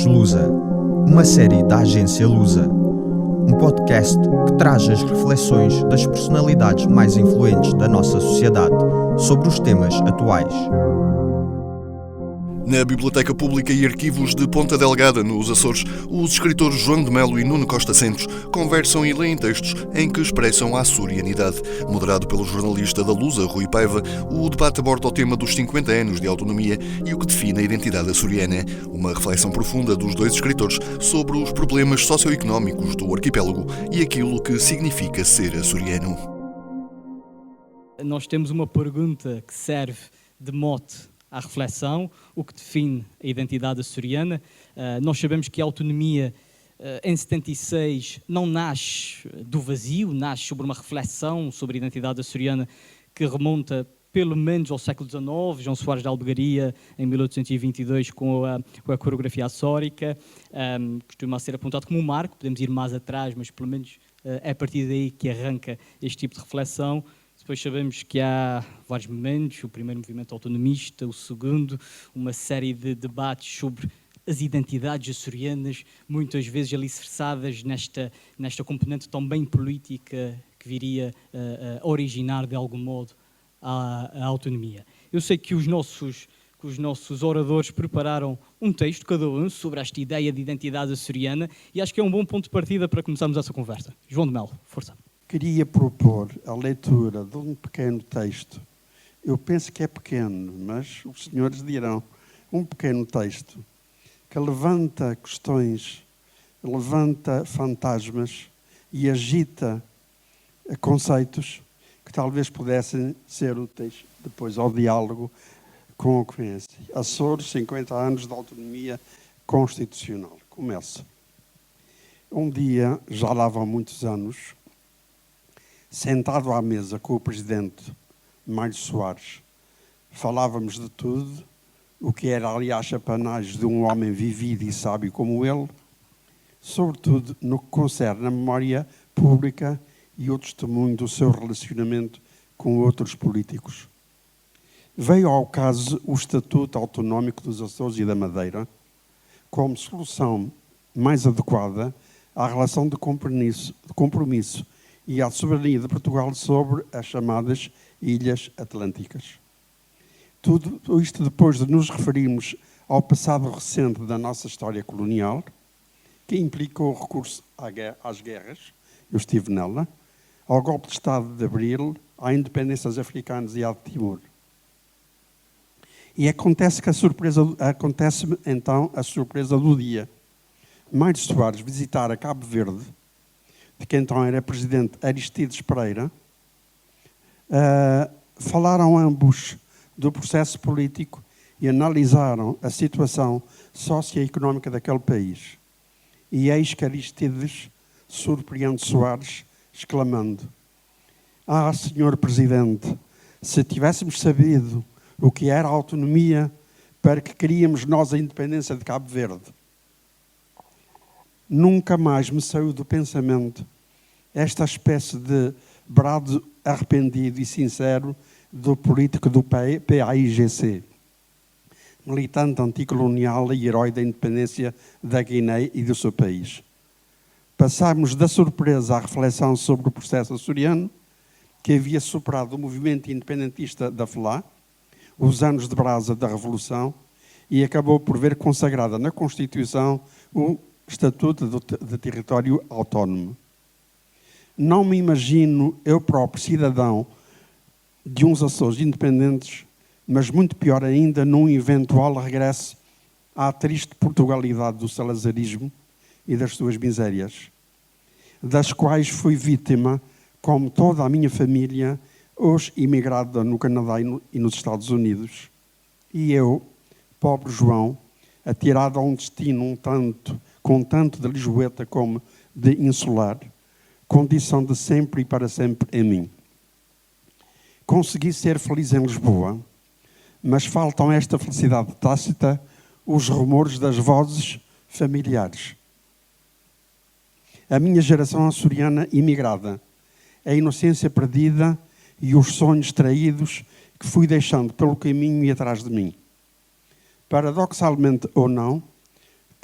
Lusa, uma série da agência Lusa. Um podcast que traz as reflexões das personalidades mais influentes da nossa sociedade sobre os temas atuais. Na Biblioteca Pública e Arquivos de Ponta Delgada, nos Açores, os escritores João de Melo e Nuno Costa Santos conversam e leem textos em que expressam a açorianidade. Moderado pelo jornalista da Lusa, Rui Paiva, o debate aborda o tema dos 50 anos de autonomia e o que define a identidade açoriana. Uma reflexão profunda dos dois escritores sobre os problemas socioeconómicos do arquipélago e aquilo que significa ser açoriano. Nós temos uma pergunta que serve de mote à reflexão, o que define a identidade açoriana. Nós sabemos que a autonomia, em 76, não nasce do vazio, nasce sobre uma reflexão sobre a identidade açoriana que remonta pelo menos ao século XIX, João Soares de Albergaria, em 1822, com a coreografia açórica, costuma ser apontado como um marco, podemos ir mais atrás, mas pelo menos é a partir daí que arranca este tipo de reflexão. Depois sabemos que há vários momentos, o primeiro movimento autonomista, o segundo, uma série de debates sobre as identidades açorianas, muitas vezes alicerçadas nesta componente também política que viria a originar de algum modo a autonomia. Eu sei que os nossos oradores prepararam um texto, cada um, sobre esta ideia de identidade açoriana e acho que é um bom ponto de partida para começarmos essa conversa. João de Melo, força. Queria propor a leitura de um pequeno texto. Eu penso que é pequeno, mas os senhores dirão. Um pequeno texto que levanta questões, levanta fantasmas e agita conceitos que talvez pudessem ser úteis depois ao diálogo com a ocorrência. Açores, 50 anos de autonomia constitucional. Começo. Um dia, já lá vão muitos anos, sentado à mesa com o presidente Mário Soares, falávamos de tudo, o que era, aliás, chapanagem de um homem vivido e sábio como ele, sobretudo no que concerne a memória pública e o testemunho do seu relacionamento com outros políticos. Veio ao caso o Estatuto Autonómico dos Açores e da Madeira como solução mais adequada à relação de compromisso e à soberania de Portugal sobre as chamadas Ilhas Atlânticas. Tudo isto depois de nos referirmos ao passado recente da nossa história colonial, que implicou o recurso às guerras, eu estive nela, ao golpe de Estado de Abril, à independência dos africanos e à de Timor. E acontece então a surpresa do dia. Mário Soares visitara Cabo Verde, de que então era presidente Aristides Pereira, falaram ambos do processo político e analisaram a situação socioeconómica daquele país. E eis que Aristides surpreende Soares, exclamando: "Ah, senhor presidente, se tivéssemos sabido o que era a autonomia, para que queríamos nós a independência de Cabo Verde." Nunca mais me saiu do pensamento esta espécie de brado arrependido e sincero do político do PAIGC, militante anticolonial e herói da independência da Guiné e do seu país. Passámos da surpresa à reflexão sobre o processo açoriano, que havia superado o movimento independentista da FLA, os anos de brasa da Revolução, e acabou por ver consagrada na Constituição o Estatuto de Território Autónomo. Não me imagino eu próprio cidadão de uns Açores independentes, mas muito pior ainda num eventual regresso à triste Portugalidade do salazarismo e das suas misérias, das quais fui vítima, como toda a minha família, hoje imigrada no Canadá e nos Estados Unidos. E eu, pobre João, atirado a um destino com tanto de lisboeta como de insular, condição de sempre e para sempre em mim. Consegui ser feliz em Lisboa, mas faltam esta felicidade tácita os rumores das vozes familiares. A minha geração açoriana imigrada, a inocência perdida e os sonhos traídos que fui deixando pelo caminho e atrás de mim. Paradoxalmente ou não,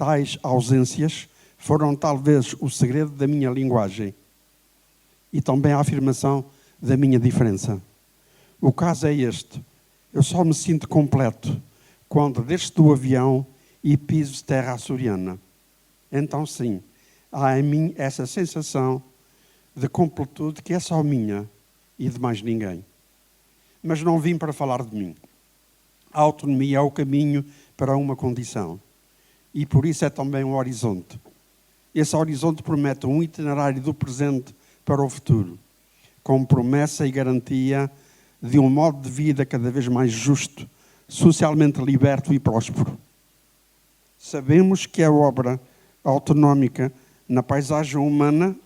Tais ausências foram talvez o segredo da minha linguagem e também a afirmação da minha diferença. O caso é este: eu só me sinto completo quando desço do avião e piso terra açoriana. Então sim, há em mim essa sensação de completude que é só minha e de mais ninguém. Mas não vim para falar de mim. A autonomia é o caminho para uma condição. E por isso é também um horizonte. Esse horizonte promete um itinerário do presente para o futuro, com promessa e garantia de um modo de vida cada vez mais justo, socialmente liberto e próspero. Sabemos que a obra autonómica na paisagem humana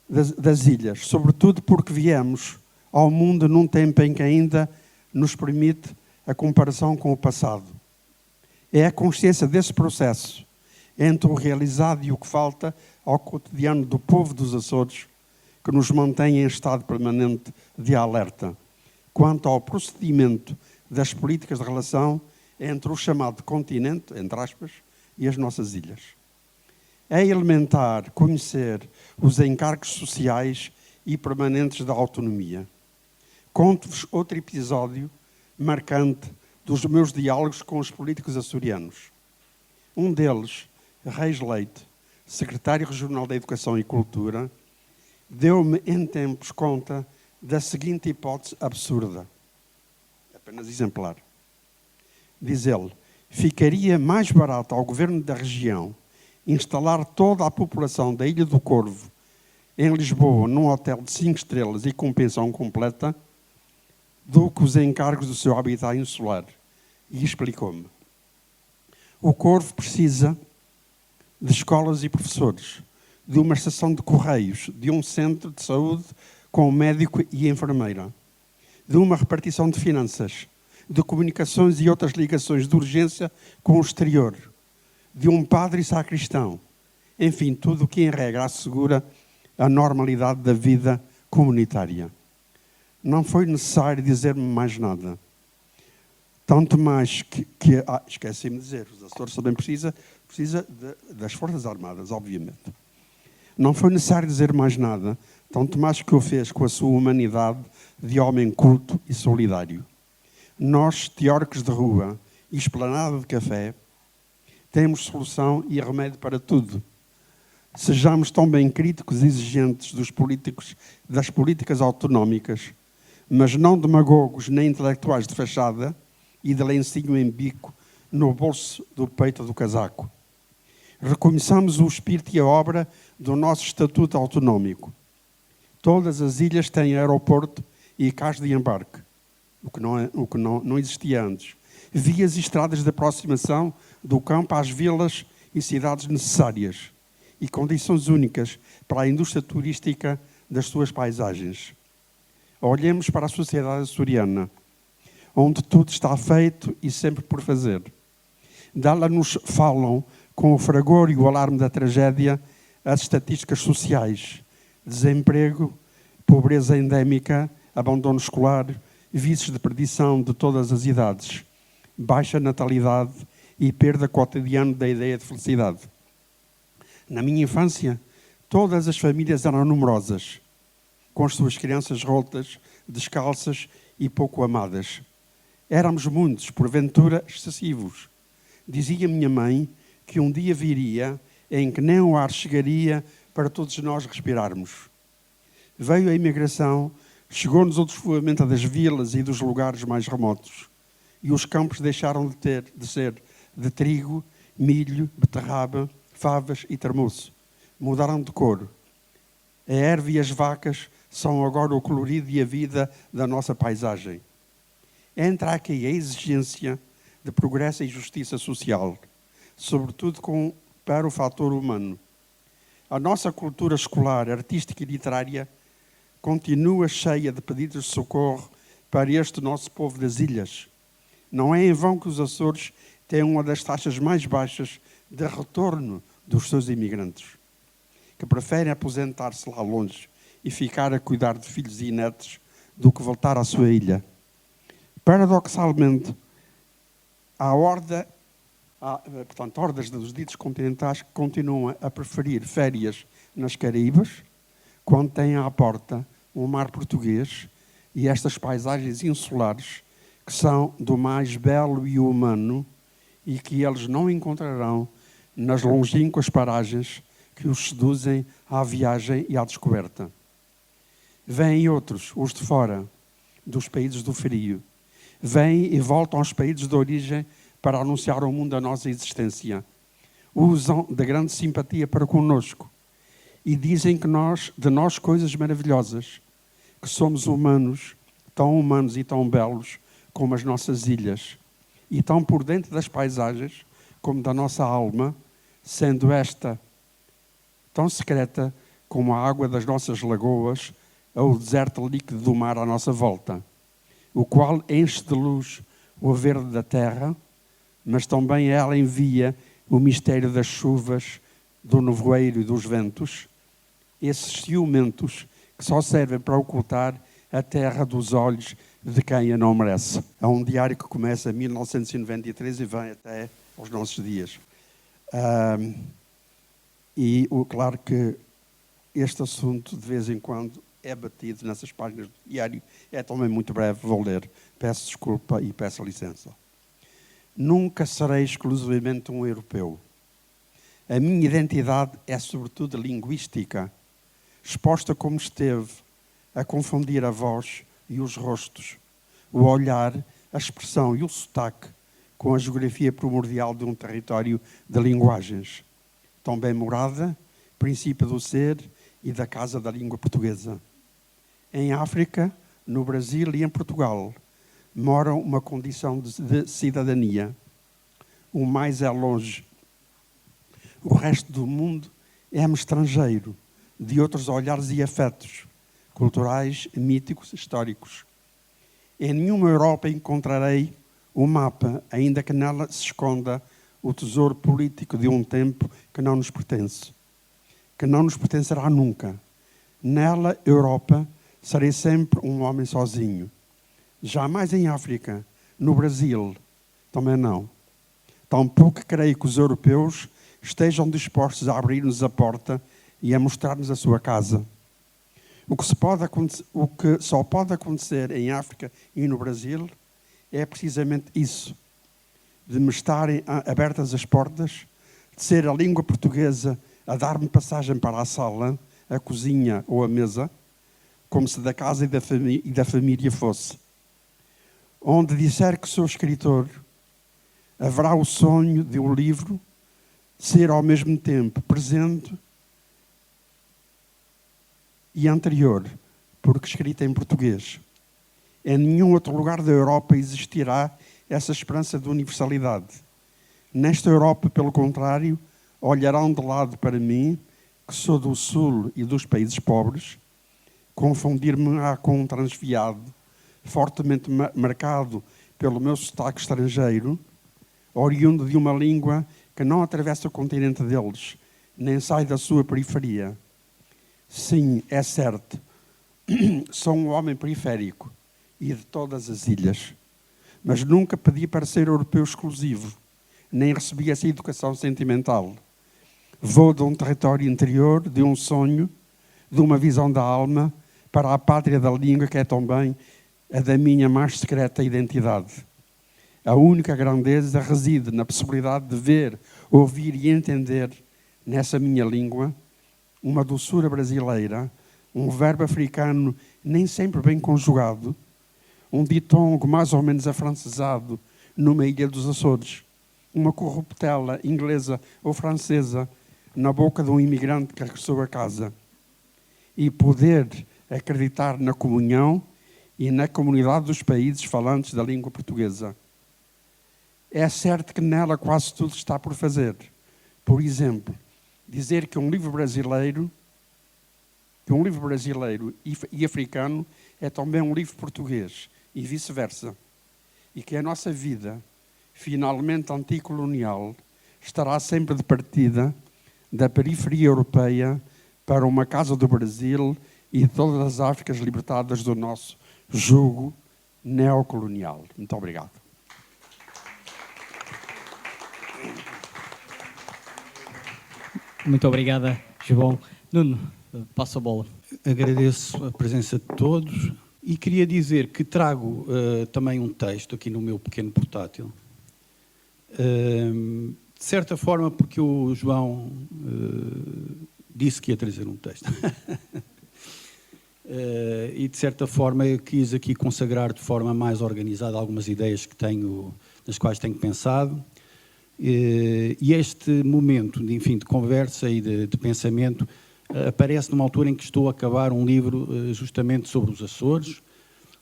das ilhas, sobretudo porque viemos ao mundo num tempo em que ainda nos permite a comparação com o passado. É a consciência desse processo entre o realizado e o que falta ao cotidiano do povo dos Açores que nos mantém em estado permanente de alerta quanto ao procedimento das políticas de relação entre o chamado continente, entre aspas, e as nossas ilhas. É elementar conhecer os encargos sociais e permanentes da autonomia. Conto-vos outro episódio marcante dos meus diálogos com os políticos açorianos. Um deles, Reis Leite, secretário regional da Educação e Cultura, deu-me em tempos conta da seguinte hipótese absurda, apenas exemplar. Diz ele: ficaria mais barato ao governo da região instalar toda a população da Ilha do Corvo em Lisboa num hotel de 5 estrelas e com pensão completa do que os encargos do seu habitat insular. E explicou-me: o Corvo precisa de escolas e professores, de uma estação de correios, de um centro de saúde com médico e enfermeira, de uma repartição de finanças, de comunicações e outras ligações de urgência com o exterior, de um padre e sacristão, enfim, tudo o que em regra assegura a normalidade da vida comunitária. Não foi necessário dizer-me mais nada. Tanto mais que esqueci-me de dizer, os Açores também precisa das Forças Armadas, obviamente. Não foi necessário dizer mais nada, tanto mais que o fez com a sua humanidade de homem culto e solidário. Nós, teóricos de rua e esplanada de café, temos solução e remédio para tudo. Sejamos também críticos e exigentes dos políticos, das políticas autonómicas, mas não demagogos nem intelectuais de fachada e de lencinho em bico no bolso do peito do casaco. Reconheçamos o espírito e a obra do nosso Estatuto Autonómico. Todas as ilhas têm aeroporto e cais de embarque, o que não existia antes. Vias e estradas de aproximação do campo às vilas e cidades necessárias e condições únicas para a indústria turística das suas paisagens. Olhemos para a sociedade açoriana, onde tudo está feito e sempre por fazer. Dela nos falam, com o fragor e o alarme da tragédia, as estatísticas sociais: desemprego, pobreza endémica, abandono escolar, vícios de perdição de todas as idades, baixa natalidade e perda cotidiana da ideia de felicidade. Na minha infância, todas as famílias eram numerosas, com as suas crianças rotas, descalças e pouco amadas. Éramos muitos, porventura excessivos. Dizia minha mãe que um dia viria em que nem o ar chegaria para todos nós respirarmos. Veio a imigração, chegou-nos o despovoamento das vilas e dos lugares mais remotos, e os campos deixaram de ser de trigo, milho, beterraba, favas e termoço. Mudaram de cor. A erva e as vacas são agora o colorido e a vida da nossa paisagem. Entra aqui a exigência de progresso e justiça social, sobretudo para o fator humano. A nossa cultura escolar, artística e literária continua cheia de pedidos de socorro para este nosso povo das ilhas. Não é em vão que os Açores têm uma das taxas mais baixas de retorno dos seus imigrantes, que preferem aposentar-se lá longe e ficar a cuidar de filhos e netos do que voltar à sua ilha. Paradoxalmente, a horda portanto, hordas dos ditos continentais que continuam a preferir férias nas Caraíbas, quando têm à porta um mar português e estas paisagens insulares que são do mais belo e humano e que eles não encontrarão nas longínquas paragens que os seduzem à viagem e à descoberta. Vêm outros, os de fora, dos países do frio. Vêm e voltam aos países de origem para anunciar ao mundo a nossa existência. Usam de grande simpatia para conosco e dizem que de nós coisas maravilhosas, que somos humanos e tão belos como as nossas ilhas, e tão por dentro das paisagens como da nossa alma, sendo esta tão secreta como a água das nossas lagoas ou o deserto líquido do mar à nossa volta, o qual enche de luz o verde da terra, mas também ela envia o mistério das chuvas, do nevoeiro e dos ventos, esses ciumentos que só servem para ocultar a terra dos olhos de quem a não merece. É um diário que começa em 1993 e vem até aos nossos dias. Claro que este assunto, de vez em quando, é batido nessas páginas do diário. É também muito breve, vou ler. Peço desculpa e peço licença. Nunca serei exclusivamente um europeu. A minha identidade é sobretudo linguística, exposta como esteve, a confundir a voz e os rostos, o olhar, a expressão e o sotaque com a geografia primordial de um território de linguagens. Também morada, princípio do ser e da casa da língua portuguesa. Em África, no Brasil e em Portugal, moram uma condição de cidadania. O mais é longe. O resto do mundo é-me estrangeiro, de outros olhares e afetos, culturais, míticos, históricos. Em nenhuma Europa encontrarei o mapa, ainda que nela se esconda o tesouro político de um tempo que não nos pertence, que não nos pertencerá nunca. Nela, Europa, serei sempre um homem sozinho. Jamais em África, no Brasil, também não. Tampouco creio que os europeus estejam dispostos a abrir-nos a porta e a mostrar-nos a sua casa. O que só pode acontecer em África e no Brasil é precisamente isso, de me estarem abertas as portas, de ser a língua portuguesa a dar-me passagem para a sala, a cozinha ou a mesa, como se da casa e da família fosse. Onde disser que sou escritor, haverá o sonho de um livro ser ao mesmo tempo presente e anterior, porque escrita em português. Em nenhum outro lugar da Europa existirá essa esperança de universalidade. Nesta Europa, pelo contrário, olharão de lado para mim, que sou do Sul e dos países pobres, confundir-me-á com um transviado, fortemente marcado pelo meu sotaque estrangeiro, oriundo de uma língua que não atravessa o continente deles, nem sai da sua periferia. Sim, é certo, sou um homem periférico e de todas as ilhas, mas nunca pedi para ser europeu exclusivo, nem recebi essa educação sentimental. Vou de um território interior, de um sonho, de uma visão da alma, para a pátria da língua que é também a da minha mais secreta identidade. A única grandeza reside na possibilidade de ver, ouvir e entender nessa minha língua uma doçura brasileira, um verbo africano nem sempre bem conjugado, um ditongo mais ou menos afrancesado numa ilha dos Açores, uma corruptela inglesa ou francesa na boca de um imigrante que regressou a casa, e poder acreditar na comunhão e na comunidade dos países falantes da língua portuguesa. É certo que nela quase tudo está por fazer. Por exemplo, dizer que um livro brasileiro e africano é também um livro português e vice-versa. E que a nossa vida, finalmente anticolonial, estará sempre de partida da periferia europeia para uma casa do Brasil e de todas as Áfricas libertadas do nosso jugo neocolonial. Muito obrigado. Muito obrigada, João. Nuno, passo a bola. Agradeço a presença de todos e queria dizer que trago também um texto aqui no meu pequeno portátil. De certa forma, porque o João disse que ia trazer um texto. E de certa forma eu quis aqui consagrar de forma mais organizada algumas ideias que tenho, nas quais tenho pensado. E este momento de conversa e de pensamento aparece numa altura em que estou a acabar um livro justamente sobre os Açores,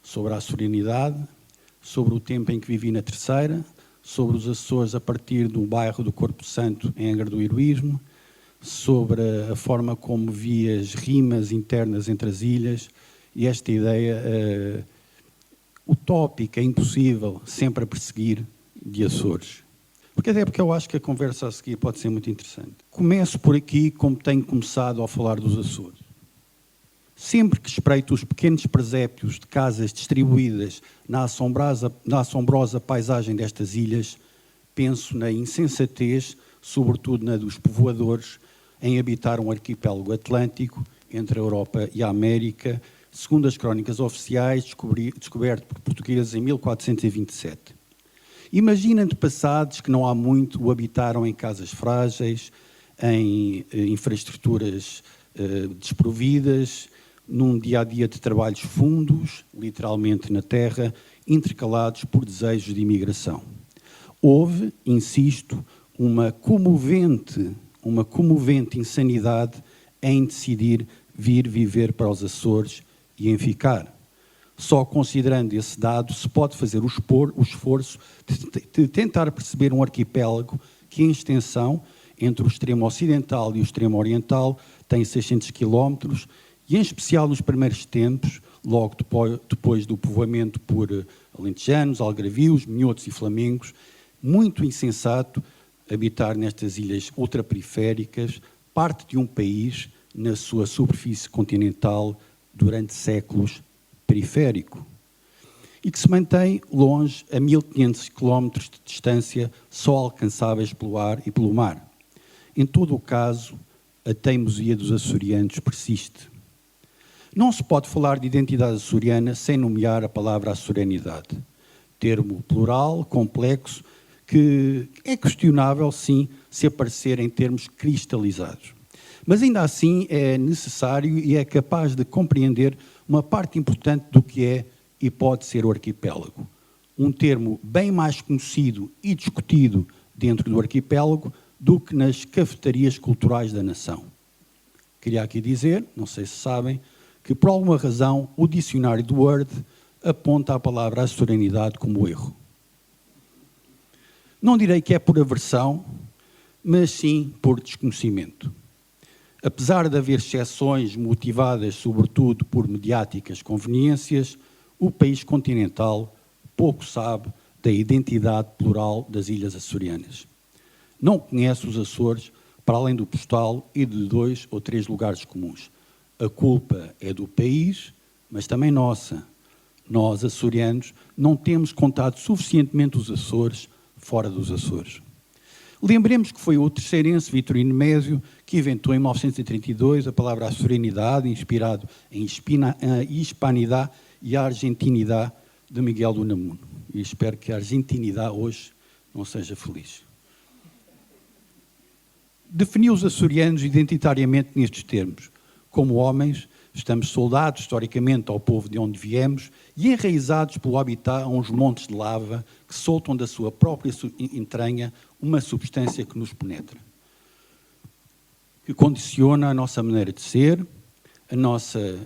sobre a açorianidade, sobre o tempo em que vivi na Terceira, sobre os Açores a partir do bairro do Corpo Santo em Angra do Heroísmo, sobre a forma como vi as rimas internas entre as ilhas e esta ideia utópica, impossível, sempre a perseguir, de Açores. Porque eu acho que a conversa a seguir pode ser muito interessante. Começo por aqui como tenho começado ao falar dos Açores. Sempre que espreito os pequenos presépios de casas distribuídas na assombrosa paisagem destas ilhas, penso na insensatez, sobretudo na dos povoadores, em habitar um arquipélago atlântico entre a Europa e a América, segundo as crónicas oficiais, descoberto por portugueses em 1427. Imagina antepassados que não há muito o habitaram em casas frágeis, em infraestruturas desprovidas, num dia-a-dia de trabalhos fundos, literalmente na terra, intercalados por desejos de imigração. Houve, insisto, uma comovente insanidade em decidir vir viver para os Açores e em ficar. Só considerando esse dado se pode fazer o esforço de tentar perceber um arquipélago que, em extensão, entre o extremo ocidental e o extremo oriental, tem 600 quilómetros e, em especial nos primeiros tempos, logo depois do povoamento por alentejanos, algarvios, minhotos e flamengos, muito insensato habitar nestas ilhas ultraperiféricas, parte de um país na sua superfície continental durante séculos periférico e que se mantém longe a 1500 km de distância, só alcançáveis pelo ar e pelo mar. Em todo o caso, a teimosia dos açorianos persiste. Não se pode falar de identidade açoriana sem nomear a palavra açorianidade, termo plural, complexo, que é questionável, sim, se aparecer em termos cristalizados. Mas ainda assim é necessário e é capaz de compreender uma parte importante do que é e pode ser o arquipélago. Um termo bem mais conhecido e discutido dentro do arquipélago do que nas cafetarias culturais da nação. Queria aqui dizer, não sei se sabem, que por alguma razão o dicionário do Word aponta a palavra açorianidade como erro. Não direi que é por aversão, mas sim por desconhecimento. Apesar de haver exceções motivadas sobretudo por mediáticas conveniências, o país continental pouco sabe da identidade plural das ilhas açorianas. Não conhece os Açores para além do postal e de 2 ou 3 lugares comuns. A culpa é do país, mas também nossa. Nós, açorianos, não temos contado suficientemente os Açores fora dos Açores. Lembremos que foi o terceirense Vitorino Mésio que inventou em 1932 a palavra açorianidade, inspirado em hispanidade e argentinidade de Miguel de Unamuno. E espero que a argentinidade hoje não seja feliz. Definiu os açorianos identitariamente nestes termos. Como homens, estamos soldados historicamente ao povo de onde viemos e enraizados pelo habitat a uns montes de lava que soltam da sua própria entranha uma substância que nos penetra, que condiciona a nossa maneira de ser, a nossa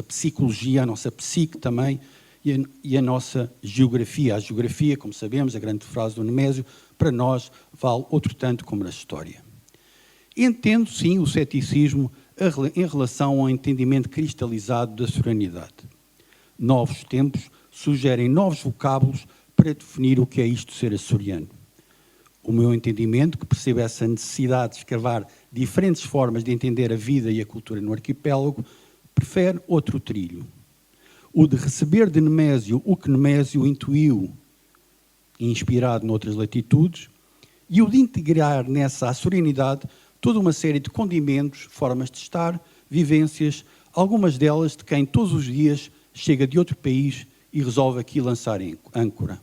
psicologia, a nossa psique também e a nossa geografia. A geografia, como sabemos, a grande frase do Nemésio, para nós vale outro tanto como na história. Entendo, sim, o ceticismo em relação ao entendimento cristalizado da açorianidade. Novos tempos sugerem novos vocábulos para definir o que é isto de ser açoriano. O meu entendimento, que percebe essa necessidade de escavar diferentes formas de entender a vida e a cultura no arquipélago, prefere outro trilho. O de receber de Nemésio o que Nemésio intuiu, inspirado noutras latitudes, e o de integrar nessa açorianidade toda uma série de condimentos, formas de estar, vivências, algumas delas de quem todos os dias chega de outro país e resolve aqui lançar âncora.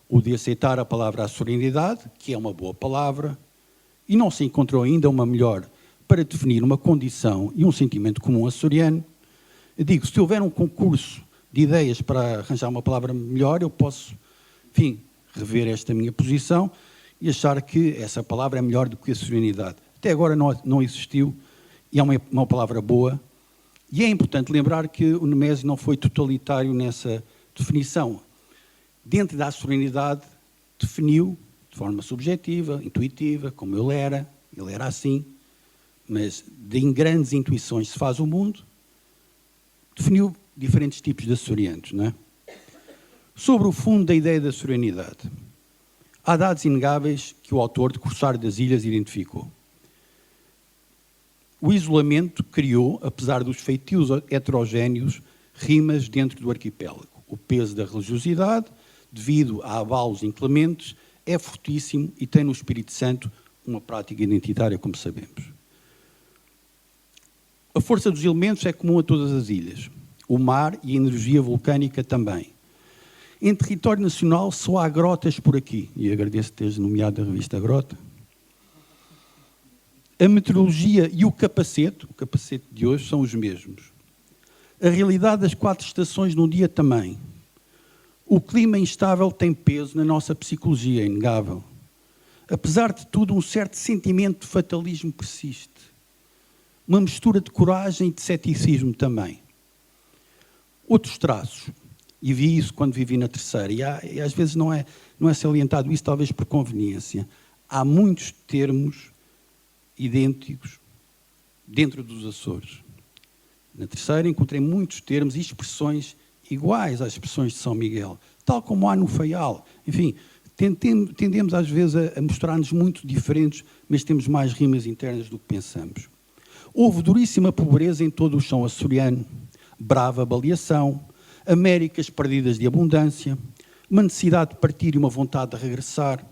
O de aceitar a palavra açorianidade, que é uma boa palavra, e não se encontrou ainda uma melhor para definir uma condição e um sentimento comum açoriano. Eu digo, se houver um concurso de ideias para arranjar uma palavra melhor, eu posso, enfim, rever esta minha posição e achar que essa palavra é melhor do que a açorianidade. Até agora não existiu e é uma palavra boa. E é importante lembrar que o Nemésio não foi totalitário nessa definição. Dentro da açorianidade, definiu de forma subjetiva, intuitiva, como ele era assim, mas de grandes intuições se faz o mundo, definiu diferentes tipos de açorianos, não é? Sobre o fundo da ideia da açorianidade, há dados inegáveis que o autor de Corsário das Ilhas identificou. O isolamento criou, apesar dos feitios heterogéneos, rimas dentro do arquipélago. O peso da religiosidade, devido a abalos inclementes, é fortíssimo e tem no Espírito Santo uma prática identitária, como sabemos. A força dos elementos é comum a todas as ilhas. O mar e a energia vulcânica também. Em território nacional só há grotas por aqui, e agradeço teres nomeado a revista Grota. A meteorologia e o capacete de hoje são os mesmos. A realidade das 4 estações num dia também. O clima instável tem peso na nossa psicologia, é inegável. Apesar de tudo, um certo sentimento de fatalismo persiste. Uma mistura de coragem e de ceticismo também. Outros traços, e vi isso quando vivi na Terceira, e às vezes não é salientado isso, talvez por conveniência. Há muitos termos idênticos dentro dos Açores. Na Terceira encontrei muitos termos e expressões iguais às expressões de São Miguel, tal como há no Faial. Enfim, tendemos às vezes a mostrar-nos muito diferentes, mas temos mais rimas internas do que pensamos. Houve duríssima pobreza em todo o chão açoriano, brava baleação, Américas perdidas de abundância, uma necessidade de partir e uma vontade de regressar,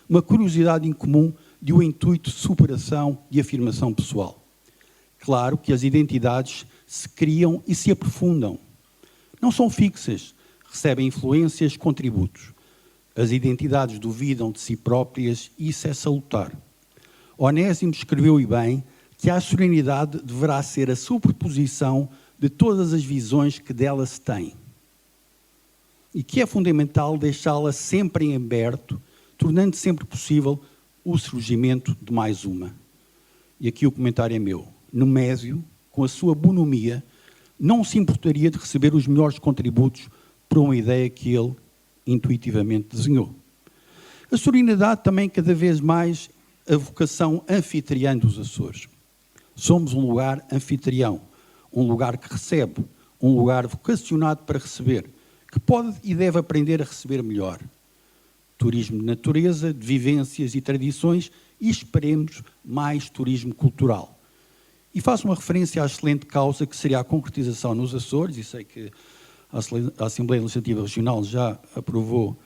uma curiosidade incomum de um intuito de superação e afirmação pessoal. Claro que as identidades se criam e se aprofundam. Não são fixas, recebem influências, contributos. As identidades duvidam de si próprias e isso é salutar. Onésimo escreveu e bem que a açorianidade deverá ser a superposição de todas as visões que dela se tem. E que é fundamental deixá-la sempre em aberto, tornando sempre possível o surgimento de mais uma. E aqui o comentário é meu. Nemésio, com a sua bonomia, não se importaria de receber os melhores contributos para uma ideia que ele intuitivamente desenhou. A açorianidade também cada vez mais a vocação anfitriã dos Açores. Somos um lugar anfitrião, um lugar que recebe, um lugar vocacionado para receber, que pode e deve aprender a receber melhor. Turismo de natureza, de vivências e tradições e esperemos mais turismo cultural. E faço uma referência à excelente causa que seria a concretização nos Açores, e sei que a Assembleia Legislativa Regional já aprovou,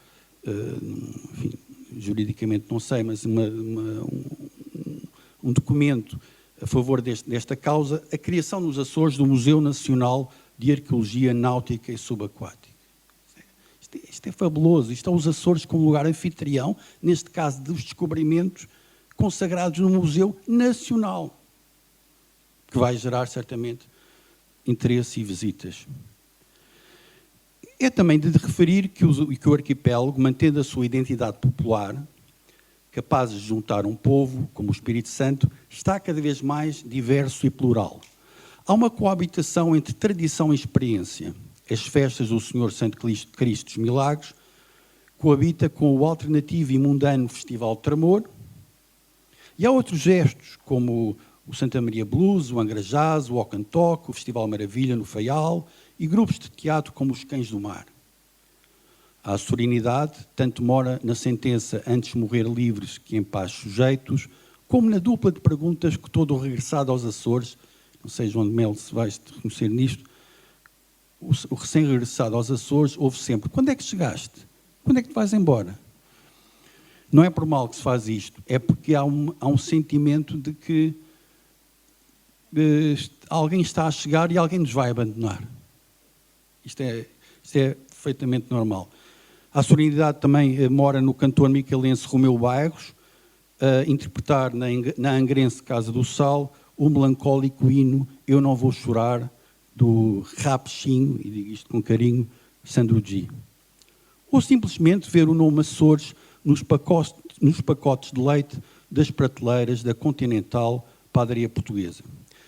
enfim, juridicamente não sei, mas um documento a favor desta causa, a criação nos Açores do Museu Nacional de Arqueologia Náutica e Subaquática. Isto é fabuloso. Isto é os Açores como lugar anfitrião, neste caso dos descobrimentos consagrados no Museu Nacional, que vai gerar certamente interesse e visitas. É também de referir que o arquipélago, mantendo a sua identidade popular, capaz de juntar um povo, como o Espírito Santo, está cada vez mais diverso e plural. Há uma coabitação entre tradição e experiência. As festas do Senhor Santo Cristo dos Milagres coabita com o alternativo e mundano Festival de Tremor. E há outros gestos, como o Santa Maria Blues, o Angra Jazz, o Ocantoc, o Festival Maravilha no Faial e grupos de teatro como os Cães do Mar. A açorianidade tanto mora na sentença antes morrer livres que em paz sujeitos, como na dupla de perguntas que todo o regressado aos Açores, não sei, João de Melo, se vais te reconhecer nisto, o recém-regressado aos Açores ouve sempre: quando é que chegaste? Quando é que te vais embora? Não é por mal que se faz isto, é porque há um sentimento de que alguém está a chegar e alguém nos vai abandonar. Isto é perfeitamente normal. A açorianidade também mora no cantor micaelense Romeu Bairros, a interpretar na angrense Casa do Sal o melancólico hino Eu Não Vou Chorar, do rapchinho, e digo isto com carinho, Sandro G. Ou simplesmente ver o nome Açores nos pacotes de leite das prateleiras da Continental Padaria Portuguesa.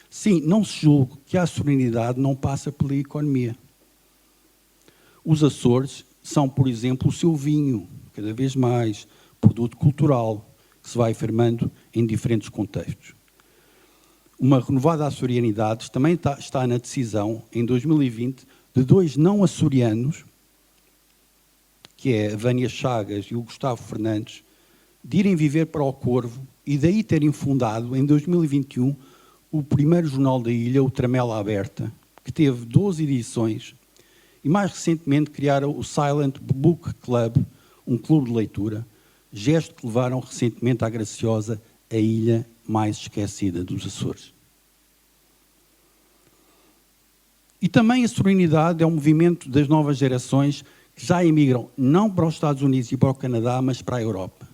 Sim, não se julgue que a açorianidade não passa pela economia. Os Açores são, por exemplo, o seu vinho, cada vez mais, produto cultural, que se vai afirmando em diferentes contextos. Uma renovada açorianidade também está na decisão, em 2020, de 2 não-açorianos, que é a Vânia Chagas e o Gustavo Fernandes, de irem viver para o Corvo e daí terem fundado, em 2021, o primeiro jornal da ilha, o Tramela Aberta, que teve 12 edições, e mais recentemente criaram o Silent Book Club, um clube de leitura, gesto que levaram recentemente à graciosa a ilha mais esquecida dos Açores. E também a açorianidade é um movimento das novas gerações que já emigram não para os Estados Unidos e para o Canadá, mas para a Europa.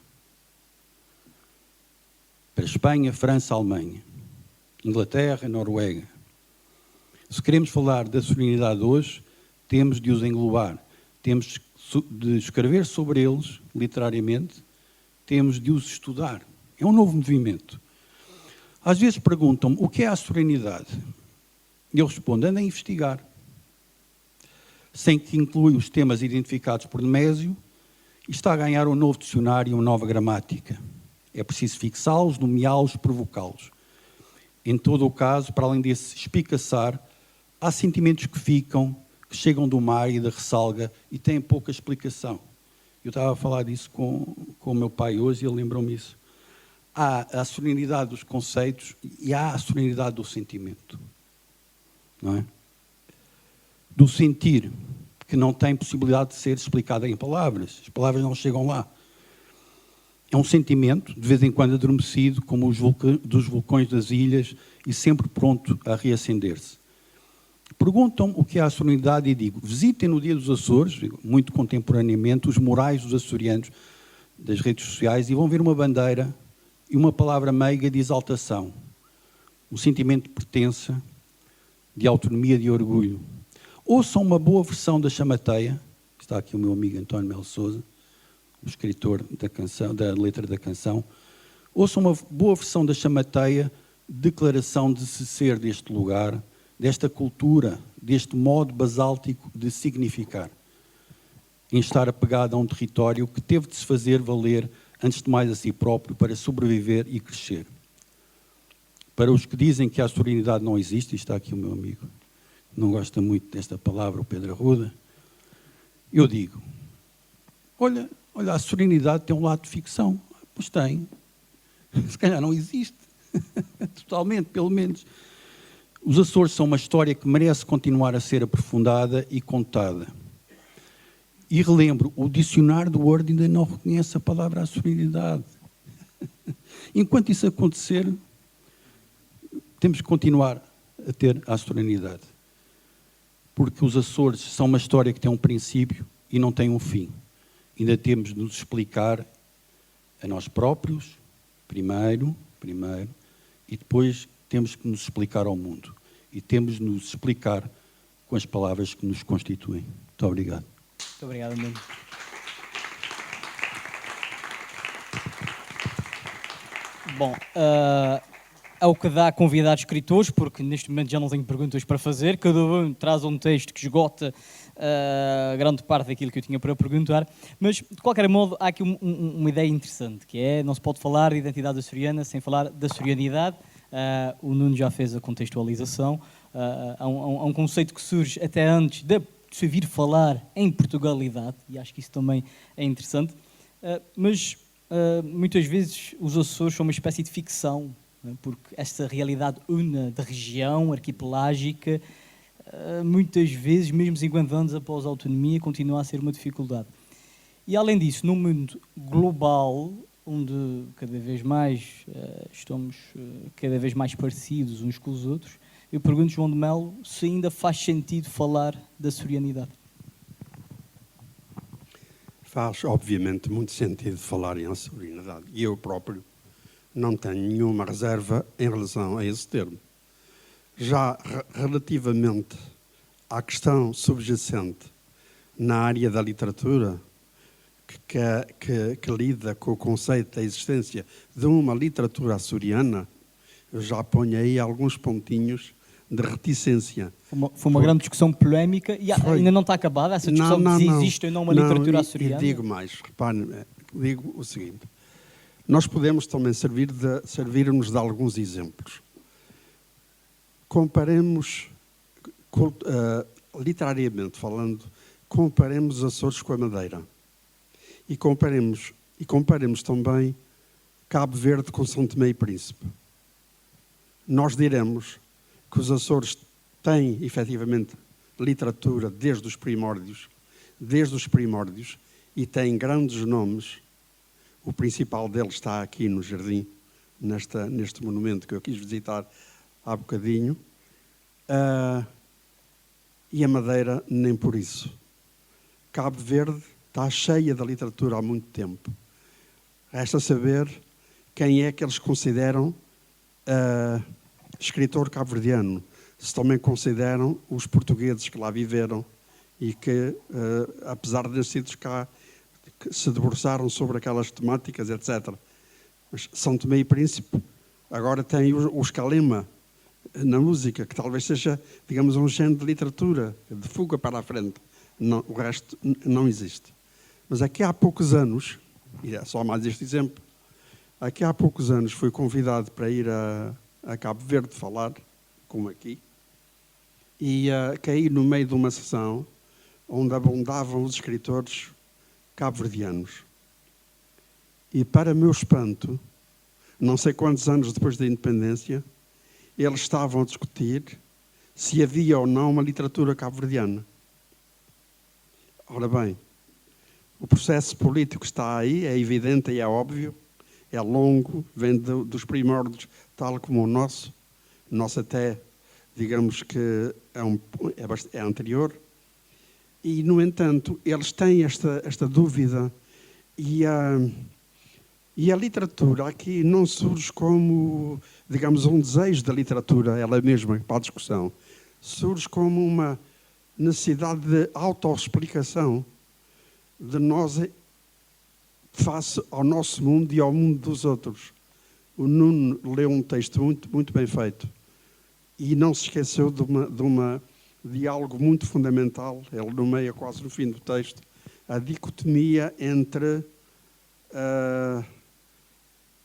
Para a Espanha, França, Alemanha, Inglaterra, Noruega. Se queremos falar da açorianidade hoje, temos de os englobar, temos de escrever sobre eles, literariamente, temos de os estudar. É um novo movimento. Às vezes perguntam-me, o que é a açorianidade? E eu respondo, anda a investigar. Sem que inclui os temas identificados por Nemésio, e está a ganhar um novo dicionário e uma nova gramática. É preciso fixá-los, nomeá-los, provocá-los. Em todo o caso, para além desse espicaçar, há sentimentos que ficam, que chegam do mar e da ressalga e têm pouca explicação. Eu estava a falar disso com o meu pai hoje e ele lembrou-me isso. Há a serenidade dos conceitos e há a serenidade do sentimento. Não é? Do sentir, que não tem possibilidade de ser explicado em palavras. As palavras não chegam lá. É um sentimento, de vez em quando adormecido, como os dos vulcões das ilhas, e sempre pronto a reacender-se. Perguntam o que é a açorianidade e digo, visitem no Dia dos Açores, muito contemporaneamente, os murais dos açorianos das redes sociais e vão ver uma bandeira e uma palavra meiga de exaltação. Um sentimento de pertença, de autonomia, de orgulho. Ouçam uma boa versão da Chamateia, está aqui o meu amigo António Melo Sousa, o escritor da canção, da letra da canção. Ouçam uma boa versão da Chamateia, declaração de se ser deste lugar, desta cultura, deste modo basáltico de significar, em estar apegado a um território que teve de se fazer valer, antes de mais a si próprio, para sobreviver e crescer. Para os que dizem que a açorianidade não existe, e está aqui o meu amigo, não gosta muito desta palavra, o Pedro Arruda, eu digo, olha, a açorianidade tem um lado de ficção. Pois tem. Se calhar não existe. Totalmente, pelo menos. Os Açores são uma história que merece continuar a ser aprofundada e contada. E relembro, o dicionário do Word ainda não reconhece a palavra açorianidade. Enquanto isso acontecer, temos que continuar a ter a açorianidade. Porque os Açores são uma história que tem um princípio e não tem um fim. Ainda temos de nos explicar a nós próprios, primeiro, e depois temos que nos explicar ao mundo. E temos de nos explicar com as palavras que nos constituem. Muito obrigado. Muito obrigado, Nuno. Bom, é o que dá a convidar escritores, porque neste momento já não tenho perguntas para fazer, cada um traz um texto que esgota grande parte daquilo que eu tinha para perguntar, mas de qualquer modo há aqui uma ideia interessante, que é, não se pode falar de identidade açoriana sem falar da açorianidade. O Nuno já fez a contextualização, há um conceito que surge até antes de se vir falar em Portugalidade, e acho que isso também é interessante, mas muitas vezes os Açores são uma espécie de ficção, porque esta realidade una da região arquipelágica, muitas vezes, mesmo 50 anos após a autonomia, continua a ser uma dificuldade. E além disso, num mundo global, onde cada vez mais estamos cada vez mais parecidos uns com os outros, eu pergunto, João de Melo, se ainda faz sentido falar da açorianidade. Faz, obviamente, muito sentido falar em açorianidade. E eu próprio não tenho nenhuma reserva em relação a esse termo. Já relativamente à questão subjacente na área da literatura, que lida com o conceito da existência de uma literatura açoriana, eu já ponho aí alguns pontinhos de reticência. Foi uma grande discussão polémica e ainda não está acabada essa discussão de se existe ou não uma literatura açoriana? E digo mais, reparem, digo o seguinte, nós podemos também servir-nos de alguns exemplos. Comparemos, literariamente falando, comparemos os Açores com a Madeira. E comparemos também Cabo Verde com São Tomé e Príncipe. Nós diremos que os Açores têm, efetivamente, literatura desde os primórdios, e têm grandes nomes. O principal deles está aqui no jardim, neste monumento que eu quis visitar há bocadinho. E a Madeira, nem por isso. Cabo Verde está cheia de literatura há muito tempo. Resta saber quem é que eles consideram escritor cabo-verdiano. Se também consideram os portugueses que lá viveram e que, apesar de nascidos cá, que se debruçaram sobre aquelas temáticas, etc. Mas São Tomé e Príncipe agora tem o escalema na música, que talvez seja, digamos, um género de literatura, de fuga para a frente. Não, o resto não existe. Mas aqui há poucos anos, e é só mais este exemplo, aqui há poucos anos fui convidado para ir a Cabo Verde falar, como aqui, e caí no meio de uma sessão onde abundavam os escritores cabo-verdianos. E para meu espanto, não sei quantos anos depois da independência, eles estavam a discutir se havia ou não uma literatura cabo-verdiana. Ora bem, o processo político está aí, é evidente e é óbvio, é longo, vem dos primórdios, tal como o nosso. O nosso até, digamos que é anterior. E, no entanto, eles têm esta dúvida e a literatura aqui não surge como, digamos, um desejo da literatura, ela mesma, para a discussão. Surge como uma necessidade de autoexplicação de nós face ao nosso mundo e ao mundo dos outros. O Nuno leu um texto muito, muito bem feito e não se esqueceu de algo muito fundamental. Ele nomeia quase no fim do texto a dicotomia entre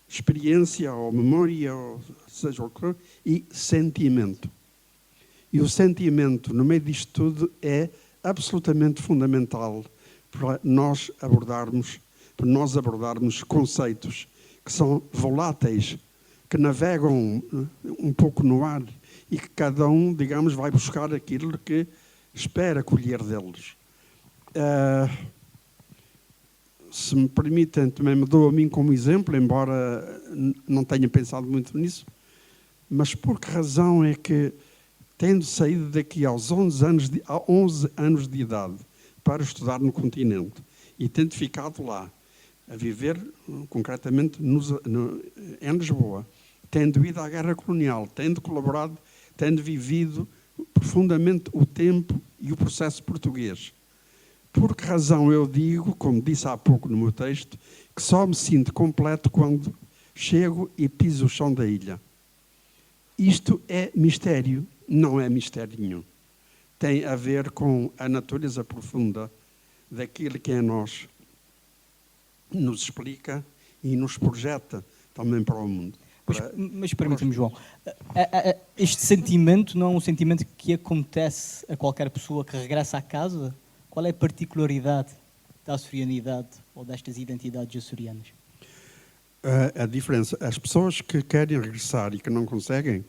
experiência ou memória, ou seja o que for, e sentimento. E o sentimento, no meio disto tudo, é absolutamente fundamental para nós abordarmos conceitos que são voláteis, que navegam um pouco no ar e que cada um, digamos, vai buscar aquilo que espera colher deles. Se me permitem, também me dou a mim como exemplo, embora não tenha pensado muito nisso, mas por que razão é que, tendo saído daqui aos 11 anos de idade para estudar no continente e tendo ficado lá, a viver concretamente em Lisboa, tendo ido à guerra colonial, tendo colaborado, tendo vivido profundamente o tempo e o processo português. Por que razão eu digo, como disse há pouco no meu texto, que só me sinto completo quando chego e piso o chão da ilha? Isto é mistério, não é mistério nenhum. Tem a ver com a natureza profunda daquilo que em nós nos explica e nos projeta também para o mundo. Mas permita-me, João, este sentimento não é um sentimento que acontece a qualquer pessoa que regressa à casa? Qual é a particularidade da açorianidade ou destas identidades açorianas? A diferença, as pessoas que querem regressar e que não conseguem,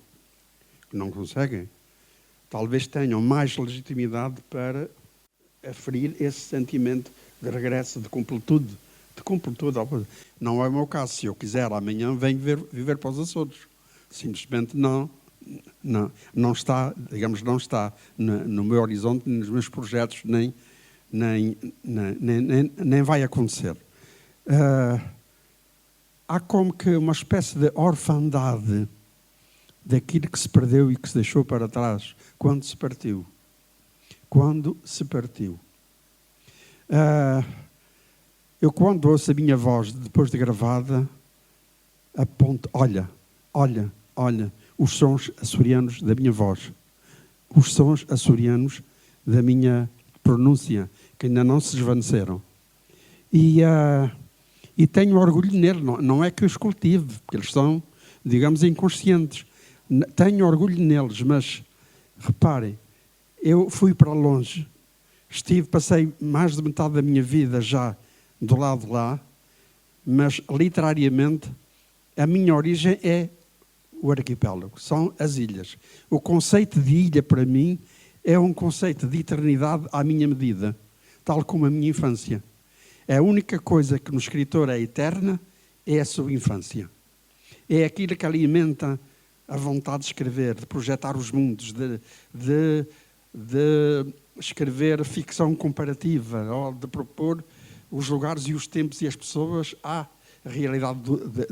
talvez tenham mais legitimidade para aferir esse sentimento de regresso, de completude. Não é o meu caso. Se eu quiser, amanhã venho viver para os Açores. Simplesmente não está, digamos, não está no meu horizonte, nos meus projetos, nem vai acontecer. Há como que uma espécie de orfandade daquilo que se perdeu e que se deixou para trás quando se partiu. Eu, quando ouço a minha voz, depois de gravada, aponto, olha, os sons açorianos da minha voz, os sons açorianos da minha pronúncia, que ainda não se desvaneceram. E tenho orgulho nele, não é que eu os cultive, porque eles são, digamos, inconscientes. Tenho orgulho neles, mas, reparem, eu fui para longe, passei mais de metade da minha vida já do lado de lá, mas literariamente a minha origem é o arquipélago, são as ilhas. O conceito de ilha para mim é um conceito de eternidade à minha medida, tal como a minha infância. A única coisa que no escritor é eterna é a sua infância. É aquilo que alimenta a vontade de escrever, de projetar os mundos, de escrever ficção comparativa, ou de propor os lugares e os tempos e as pessoas à realidade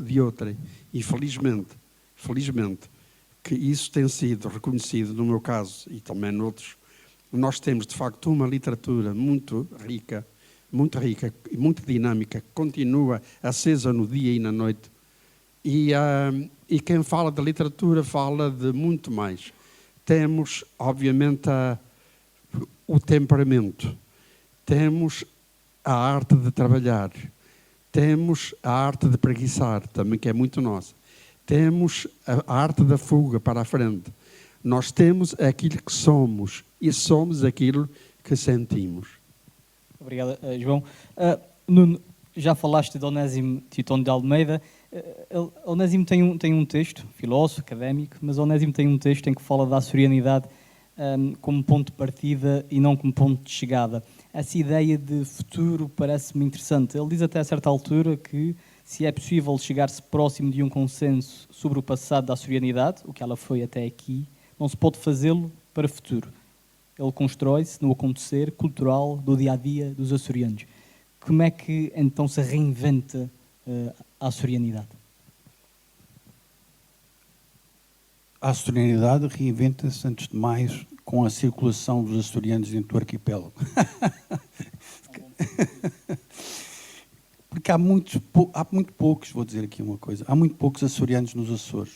de outra. E felizmente, que isso tem sido reconhecido no meu caso e também noutros, nós temos de facto uma literatura muito rica e muito dinâmica, que continua acesa no dia e na noite. E quem fala de literatura fala de muito mais. Temos, obviamente, o temperamento, temos a arte de trabalhar, temos a arte de preguiçar, também, que é muito nossa. Temos a arte da fuga para a frente. Nós temos aquilo que somos e somos aquilo que sentimos. Obrigado, João. Nuno, já falaste de Onésimo Titone de Almeida. Onésimo tem um texto, filósofo, académico, mas Onésimo tem um texto em que fala da açorianidade como ponto de partida e não como ponto de chegada. Essa ideia de futuro parece-me interessante. Ele diz até a certa altura que se é possível chegar-se próximo de um consenso sobre o passado da açorianidade, o que ela foi até aqui, não se pode fazê-lo para o futuro. Ele constrói-se no acontecer cultural do dia-a-dia dos açorianos. Como é que então se reinventa a açorianidade? A açorianidade reinventa-se, antes de mais, com a circulação dos açorianos dentro do arquipélago. Porque há muito poucos, vou dizer aqui uma coisa, há muito poucos açorianos nos Açores.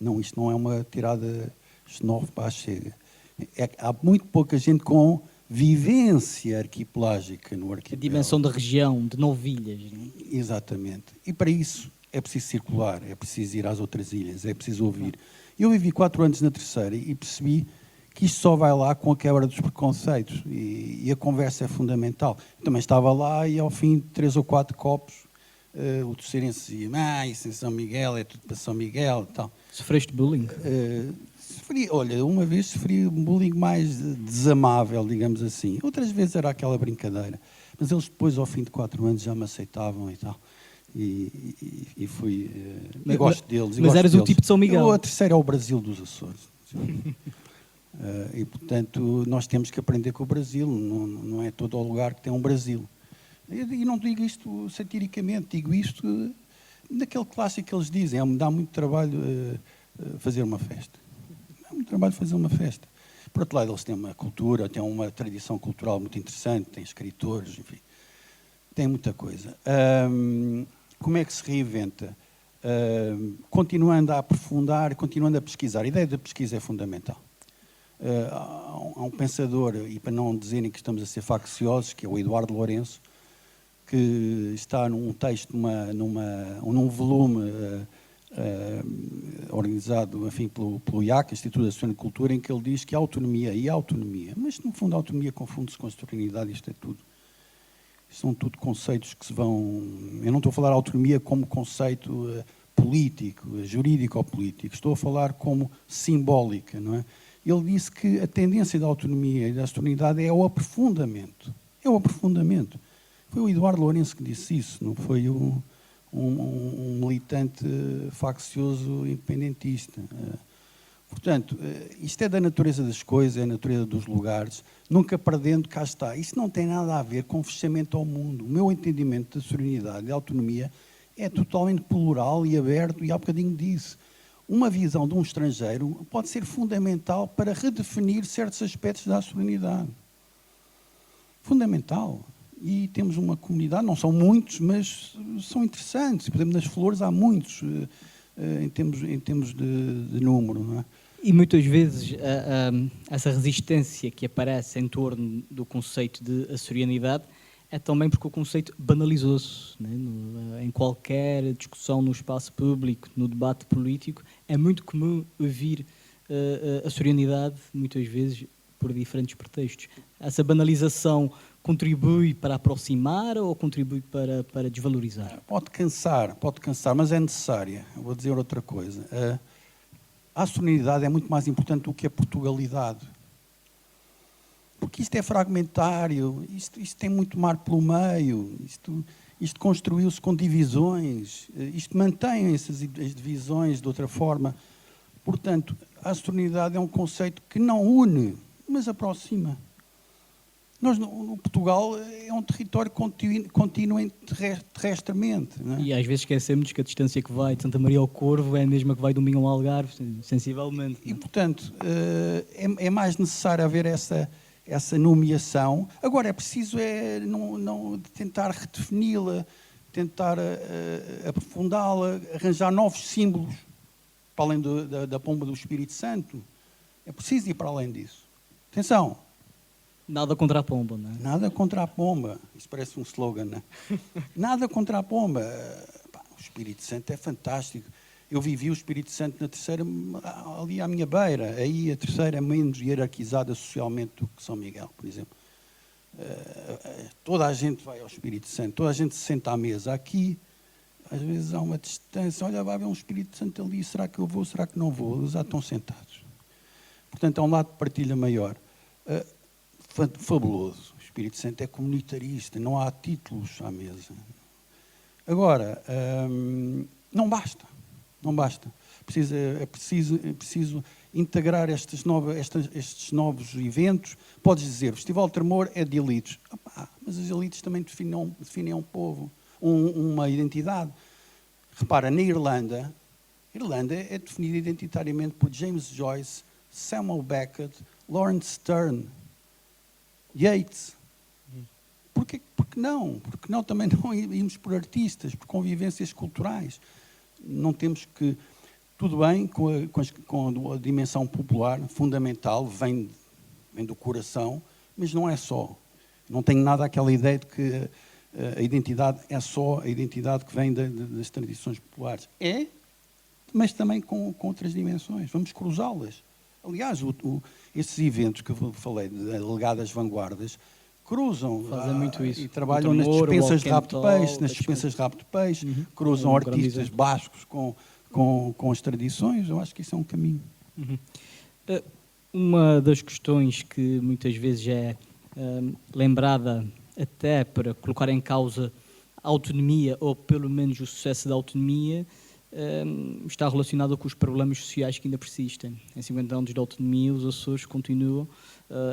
Não, isto não é uma tirada xenófoba à chega. Há muito pouca gente com vivência arquipelágica no arquipélago. A dimensão da região, de 9 ilhas. Não é? Exatamente. E para isso é preciso circular, é preciso ir às outras ilhas, é preciso ouvir. Eu vivi 4 anos na Terceira e percebi que isto só vai lá com a quebra dos preconceitos e a conversa é fundamental. Eu também estava lá e ao fim de 3 ou 4 copos o terceirense dizia: isso em São Miguel é tudo para São Miguel e tal. Sofreste bullying? Uma vez sofri um bullying mais desamável, digamos assim. Outras vezes era aquela brincadeira. Mas eles depois, ao fim de 4 anos, já me aceitavam e tal. E fui... eu gosto deles. Mas eras o tipo de São Miguel? A Terceira é o Brasil dos Açores. E, portanto, nós temos que aprender com o Brasil. Não é todo o lugar que tem um Brasil. E não digo isto satiricamente, digo isto naquele clássico que eles dizem: me dá muito trabalho fazer uma festa. Dá muito trabalho fazer uma festa. Por outro lado, eles têm uma cultura, têm uma tradição cultural muito interessante, têm escritores, enfim, tem muita coisa. Como é que se reinventa? Continuando a aprofundar, continuando a pesquisar. A ideia da pesquisa é fundamental. Há um pensador, e para não dizerem que estamos a ser facciosos, que é o Eduardo Lourenço, que está num texto, num volume organizado, enfim, pelo IAC, Instituto Nacional de Cultura, em que ele diz que a autonomia, mas no fundo a autonomia confunde-se com a soberanidade, isto é tudo. São tudo conceitos que se vão... Eu não estou a falar autonomia como conceito político, jurídico ou político, estou a falar como simbólica, não é? ele disse que a tendência da autonomia e da soberanidade é o aprofundamento. É o aprofundamento. Foi o Eduardo Lourenço que disse isso, não foi um militante faccioso independentista. Portanto, isto é da natureza das coisas, é da natureza dos lugares, nunca perdendo, cá está. Isto não tem nada a ver com fechamento ao mundo. O meu entendimento da soberanidade e da autonomia é totalmente plural e aberto, e há bocadinho disse. Uma visão de um estrangeiro pode ser fundamental para redefinir certos aspectos da soberanidade. Fundamental. E temos uma comunidade, não são muitos, mas são interessantes. Por exemplo, nas flores há muitos, em termos de número, não é? E muitas vezes essa resistência que aparece em torno do conceito de açorianidade é também porque o conceito banalizou-se, né? Em qualquer discussão no espaço público, no debate político, é muito comum ouvir a açorianidade, muitas vezes, por diferentes pretextos. Essa banalização contribui para aproximar ou contribui para desvalorizar? Pode cansar, mas é necessária. Eu vou dizer outra coisa. A açorianidade é muito mais importante do que a portugalidade. Porque isto é fragmentário, isto tem muito mar pelo meio, isto construiu-se com divisões, isto mantém as divisões de outra forma. Portanto, a açorianidade é um conceito que não une, mas aproxima. Nós, no Portugal, é um território contínuo terrestremente. Não é? E às vezes esquecemos que a distância que vai de Santa Maria ao Corvo é a mesma que vai do Minho ao Algarve, sensivelmente. E, portanto, é mais necessário haver essa nomeação. Agora, é preciso não tentar redefini-la, tentar aprofundá-la, arranjar novos símbolos, para além da pomba do Espírito Santo. É preciso ir para além disso. Atenção! Nada contra a pomba, não é? Nada contra a pomba. Isso parece um slogan, não é? Nada contra a pomba. O Espírito Santo é fantástico. Eu vivi o Espírito Santo na terceira, ali à minha beira. Aí a terceira é menos hierarquizada socialmente do que São Miguel, por exemplo. Toda a gente vai ao Espírito Santo, toda a gente se senta à mesa. Aqui, às vezes há uma distância. Olha, vai haver um Espírito Santo ali, será que eu vou, será que não vou? Eles já estão sentados. Portanto, há um lado de partilha maior. Fabuloso. O Espírito Santo é comunitarista, não há títulos à mesa. Agora, não basta. É preciso integrar estes novos eventos. Podes dizer, o Festival de Tremor é de elites. Mas as elites também definem um povo, uma identidade. Repara, na Irlanda é definida identitariamente por James Joyce, Samuel Beckett, Lawrence Stern, Yeats. Por que não? Porque não também não irmos por artistas, por convivências culturais. Não temos que... Tudo bem com a dimensão popular, fundamental, vem do coração, mas não é só. Não tenho nada aquela ideia de que a identidade é só a identidade que vem das tradições populares. É, mas também com outras dimensões. Vamos cruzá-las. Aliás, esses eventos que eu falei, de alegadas vanguardas, cruzam muito isso. E trabalham nas dispensas de rabo de peixe, cruzam artistas bascos com as tradições. Eu acho que isso é um caminho. Uma das questões que muitas vezes é lembrada até para colocar em causa a autonomia, ou pelo menos o sucesso da autonomia, está relacionada com os problemas sociais que ainda persistem. Em 50 anos de autonomia, os Açores continuam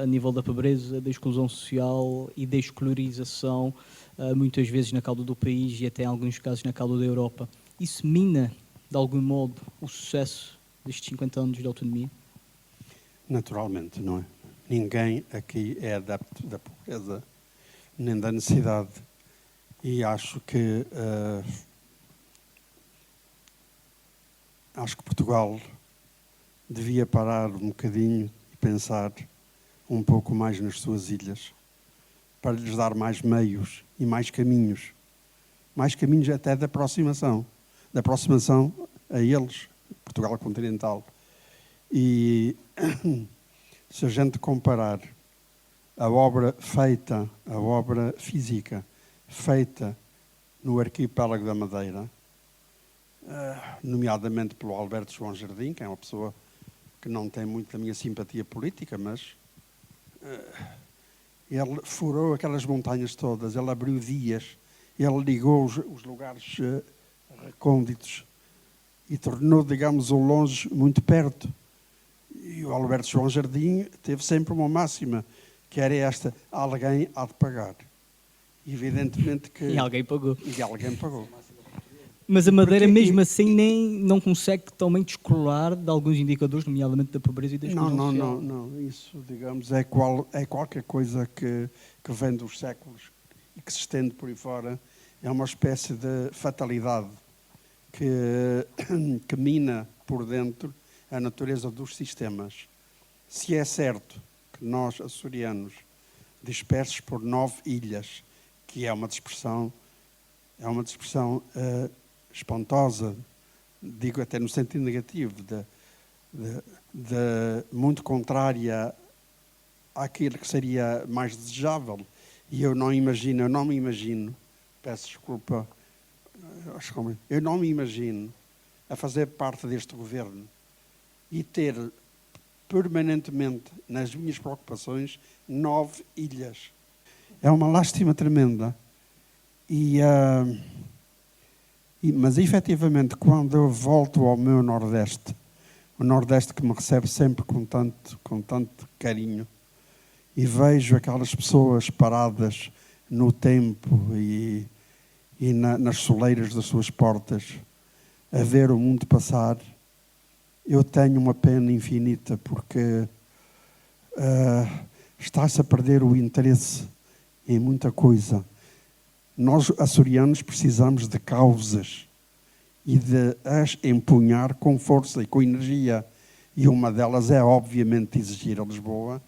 a nível da pobreza, da exclusão social e da escolarização, muitas vezes na cauda do país e até em alguns casos na cauda da Europa. Isso mina, de algum modo, o sucesso destes 50 anos de autonomia? Naturalmente, não é? Ninguém aqui é adepto da pobreza nem da necessidade. E acho que Portugal devia parar um bocadinho e pensar um pouco mais nas suas ilhas, para lhes dar mais meios e mais caminhos até de aproximação a eles, Portugal continental. E se a gente comparar a obra física feita no arquipélago da Madeira, nomeadamente pelo Alberto João Jardim, que é uma pessoa que não tem muito da minha simpatia política, mas ele furou aquelas montanhas todas, ele abriu vias, ele ligou os lugares recônditos e tornou, digamos, o longe muito perto. E o Alberto João Jardim teve sempre uma máxima, que era esta: alguém há de pagar. Evidentemente que... E alguém pagou. E alguém pagou. Mas a Madeira, Porque- mesmo assim, não consegue totalmente descolar de alguns indicadores, nomeadamente da pobreza e da exclusão social. Não. Isso, digamos, é qualquer coisa que vem dos séculos e que se estende por aí fora. É uma espécie de fatalidade que mina por dentro a natureza dos sistemas. Se é certo que nós, açorianos, dispersos por 9 ilhas, que é uma dispersão espantosa, digo até no sentido negativo, de muito contrária àquilo que seria mais desejável. E eu não me imagino, peço desculpa, eu não me imagino a fazer parte deste governo e ter permanentemente nas minhas preocupações 9 ilhas. É uma lástima tremenda. Mas, efetivamente, quando eu volto ao meu Nordeste, o Nordeste que me recebe sempre com tanto carinho, e vejo aquelas pessoas paradas no tempo e nas soleiras das suas portas, a ver o mundo passar, eu tenho uma pena infinita, porque está-se a perder o interesse em muita coisa. Nós, açorianos, precisamos de causas e de as empunhar com força e com energia. E uma delas é, obviamente, exigir a Lisboa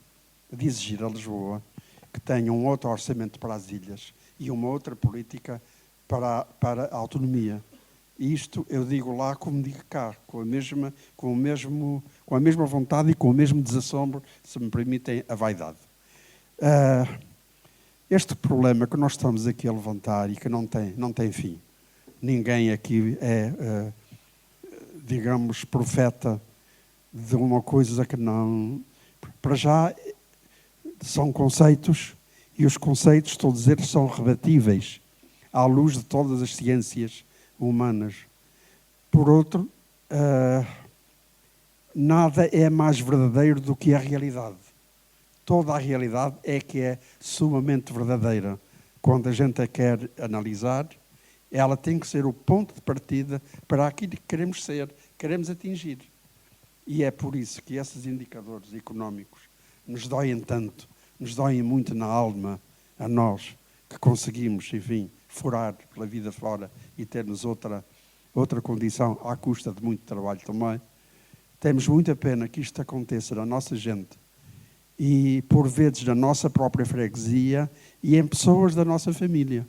que tenha um outro orçamento para as ilhas e uma outra política para a autonomia. E isto eu digo lá como digo cá, com a mesma vontade e com o mesmo desassombro, se me permitem a vaidade. Este problema que nós estamos aqui a levantar e que não tem fim. Ninguém aqui é, digamos, profeta de uma coisa que não... Para já, são conceitos, e os conceitos, estou a dizer, são rebatíveis à luz de todas as ciências humanas. Por outro, nada é mais verdadeiro do que a realidade. Toda a realidade é que é sumamente verdadeira. Quando a gente a quer analisar, ela tem que ser o ponto de partida para aquilo que queremos ser, queremos atingir. E é por isso que esses indicadores económicos nos doem tanto, nos doem muito na alma, a nós, que conseguimos, enfim, furar pela vida fora e termos outra condição à custa de muito trabalho também. Temos muita pena que isto aconteça na nossa gente e, por vezes, na nossa própria freguesia e em pessoas da nossa família.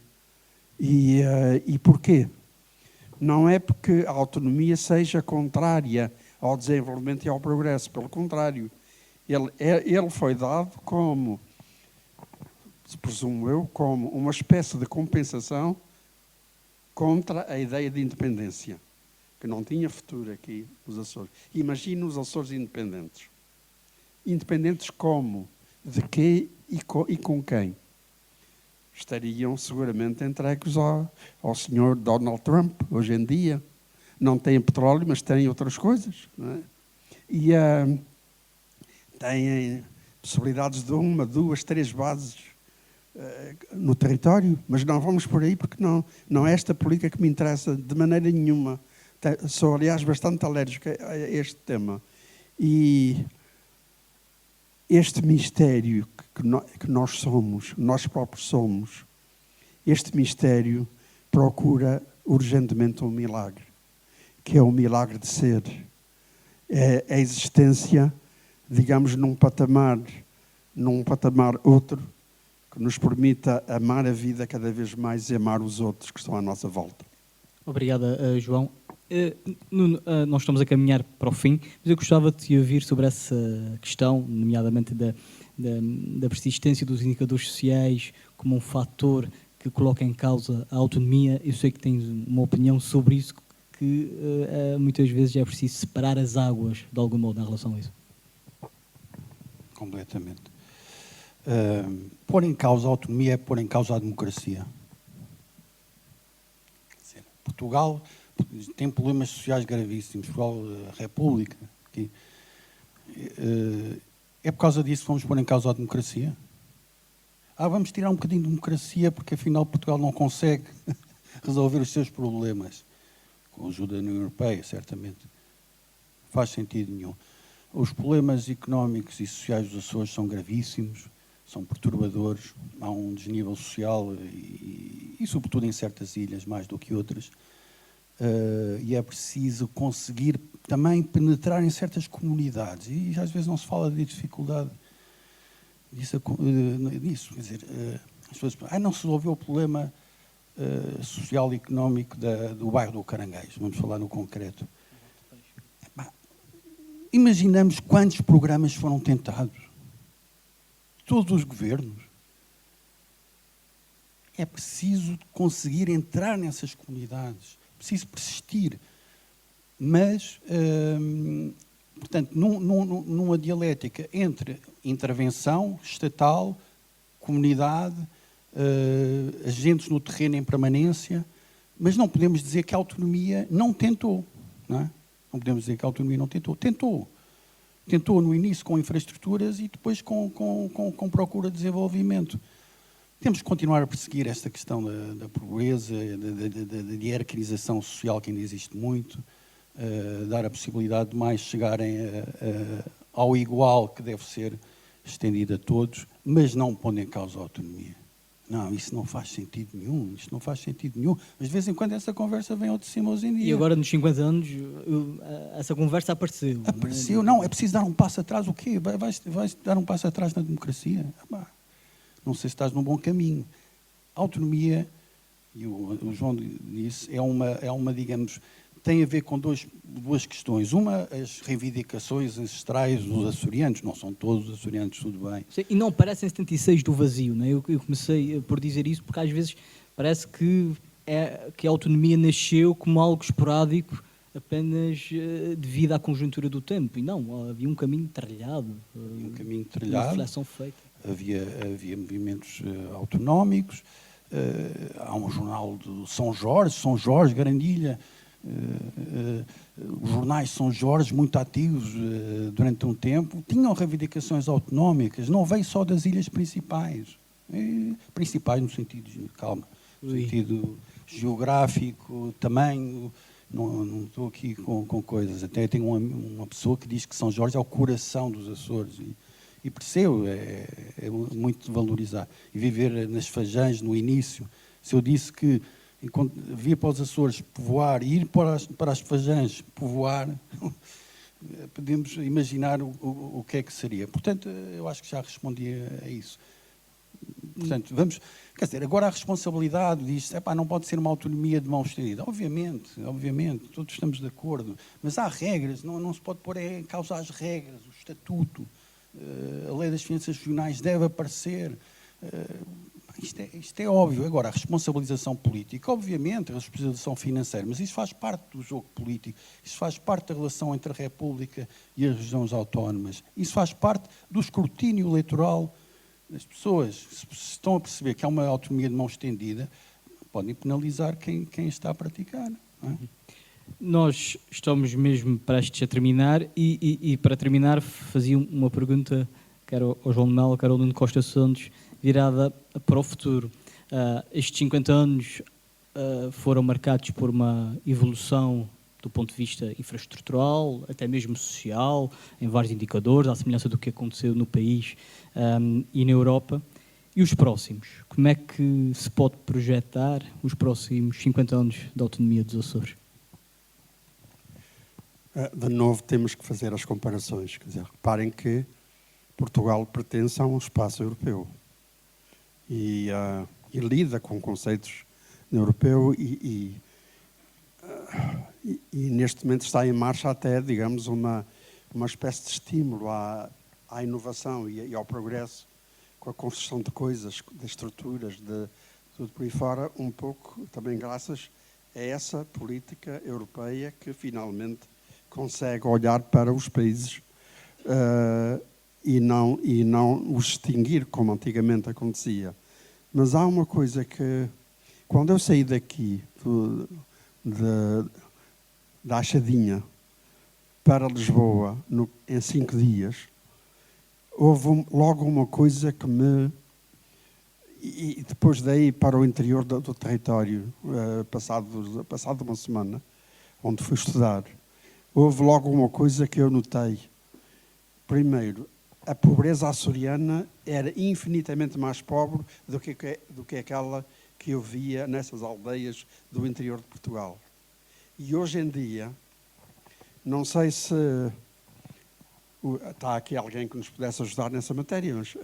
E porquê? Não é porque a autonomia seja contrária ao desenvolvimento e ao progresso, pelo contrário. Ele foi dado como, presumo eu, como uma espécie de compensação contra a ideia de independência, que não tinha futuro aqui nos Açores. Imagine os Açores independentes. Independentes como? De quê e com quem? Estariam seguramente entregues ao senhor Donald Trump, hoje em dia. Não têm petróleo, mas têm outras coisas. Não é? E têm possibilidades de 1, 2, 3 bases no território, mas não vamos por aí, porque não é esta política que me interessa de maneira nenhuma. Sou, aliás, bastante alérgico a este tema. E este mistério que nós somos, nós próprios somos, este mistério procura urgentemente um milagre, que é o milagre de ser. É a existência, digamos, num patamar outro, que nos permita amar a vida cada vez mais e amar os outros que estão à nossa volta. Obrigada, João. Nuno, nós estamos a caminhar para o fim, mas eu gostava de te ouvir sobre essa questão, nomeadamente da persistência dos indicadores sociais como um fator que coloca em causa a autonomia. Eu sei que tens uma opinião sobre isso, que muitas vezes é preciso separar as águas de algum modo em relação a isso. Completamente. Pôr em causa a autonomia é pôr em causa a democracia. Quer dizer, Portugal tem problemas sociais gravíssimos. Portugal, a República, aqui, é por causa disso que vamos pôr em causa a democracia? Vamos tirar um bocadinho de democracia porque afinal Portugal não consegue resolver os seus problemas. Com a ajuda da União Europeia, certamente. Não faz sentido nenhum. Os problemas económicos e sociais dos Açores são gravíssimos, são perturbadores, há um desnível social e sobretudo em certas ilhas, mais do que outras. E é preciso conseguir também penetrar em certas comunidades. E às vezes não se fala de dificuldade disso. Quer dizer, as pessoas não se resolveu o problema social e económico do bairro do Caranguejo, vamos falar no concreto. Imaginamos quantos programas foram tentados. Todos os governos. É preciso conseguir entrar nessas comunidades. É preciso persistir. Mas, portanto, numa dialética entre intervenção estatal, comunidade, agentes no terreno em permanência, mas não podemos dizer que a autonomia não tentou, não é? Não podemos dizer que a autonomia não tentou. Tentou no início com infraestruturas e depois com procura de desenvolvimento. Temos que continuar a perseguir esta questão da pobreza, da hierarquização social que ainda existe muito, dar a possibilidade de mais chegarem ao igual que deve ser estendido a todos, mas não pondo em causa a autonomia. Não, isso não faz sentido nenhum, Mas de vez em quando essa conversa vem ao de cima hoje em dia. E agora nos 50 anos essa conversa apareceu. Apareceu, não, é preciso dar um passo atrás. O quê? Vais dar um passo atrás na democracia? Não sei se estás num bom caminho. A autonomia, e o João disse, é uma, digamos, tem a ver com duas questões. Uma, as reivindicações ancestrais dos açorianos. Não são todos os açorianos, tudo bem. Sim, e não parecem 76 do vazio, não é? Eu comecei por dizer isso porque às vezes parece que a autonomia nasceu como algo esporádico apenas devido à conjuntura do tempo. E não, havia um caminho trilhado. Uma reflexão feita. Havia movimentos autonómicos. Há um jornal de São Jorge, Grandilha. Os jornais de São Jorge, muito ativos durante um tempo, tinham reivindicações autonómicas, não veio só das ilhas principais. Principais no sentido, no sentido geográfico, tamanho. Não estou aqui com coisas. Até tenho uma pessoa que diz que São Jorge é o coração dos Açores. E percebo, é muito valorizar. E viver nas Fajãs no início. Se eu disse que vir para os Açores povoar, ir para as Fajãs povoar, podemos imaginar o que é que seria. Portanto, eu acho que já respondi a isso. Portanto, quer dizer, agora a responsabilidade diz, não pode ser uma autonomia de mão estendida. Obviamente, todos estamos de acordo, mas há regras, não se pode pôr em causa as regras, o estatuto, a lei das finanças regionais deve aparecer. Isto é óbvio. Agora, a responsabilização política, obviamente, a responsabilização financeira, mas isso faz parte do jogo político, isso faz parte da relação entre a República e as regiões autónomas, isso faz parte do escrutínio eleitoral das pessoas. Se estão a perceber que há uma autonomia de mão estendida, podem penalizar quem está a praticar. Não é? Nós estamos mesmo prestes a terminar e para terminar fazia uma pergunta, quer ao João de Melo, quer ao Nuno Costa Santos, virada para o futuro. Estes 50 anos foram marcados por uma evolução do ponto de vista infraestrutural, até mesmo social, em vários indicadores, à semelhança do que aconteceu no país e na Europa. E os próximos? Como é que se pode projetar os próximos 50 anos da autonomia dos Açores? De novo, temos que fazer as comparações. Quer dizer, reparem que Portugal pertence a um espaço europeu e lida com conceitos europeu e neste momento está em marcha até, digamos, uma espécie de estímulo à inovação e ao progresso com a construção de coisas, de estruturas, de tudo por aí fora, um pouco também graças a essa política europeia que finalmente consegue olhar para os países e não os extinguir como antigamente acontecia. Mas há uma coisa que, quando eu saí daqui, da Achadinha, para Lisboa, em 5 dias, houve logo uma coisa que me... E depois daí para o interior do território, passado uma semana, onde fui estudar, houve logo uma coisa que eu notei. Primeiro, a pobreza açoriana era infinitamente mais pobre do que aquela que eu via nessas aldeias do interior de Portugal. E hoje em dia, não sei se está aqui alguém que nos pudesse ajudar nessa matéria, mas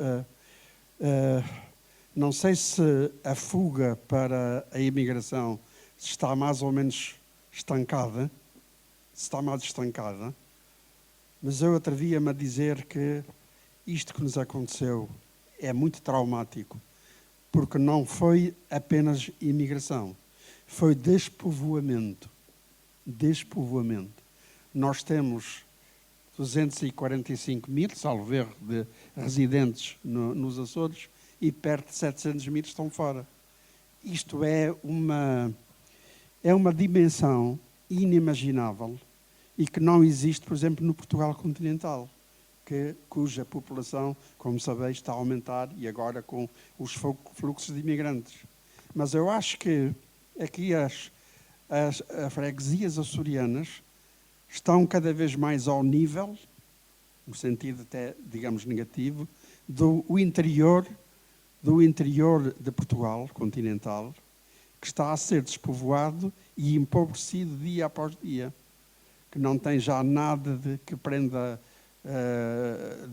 não sei se a fuga para a imigração está mais ou menos estancada, mas eu atrevia-me a dizer que isto que nos aconteceu é muito traumático, porque não foi apenas imigração, foi despovoamento. Nós temos 245 mil, salvo erro, de residentes nos Açores e perto de 700 mil estão fora. Isto é uma dimensão inimaginável e que não existe, por exemplo, no Portugal continental, cuja população, como sabeis, está a aumentar e agora com os fluxos de imigrantes. Mas eu acho que aqui as freguesias açorianas estão cada vez mais ao nível, no sentido até, digamos, negativo, do interior de Portugal continental, que está a ser despovoado e empobrecido dia após dia, que não tem já nada que prenda,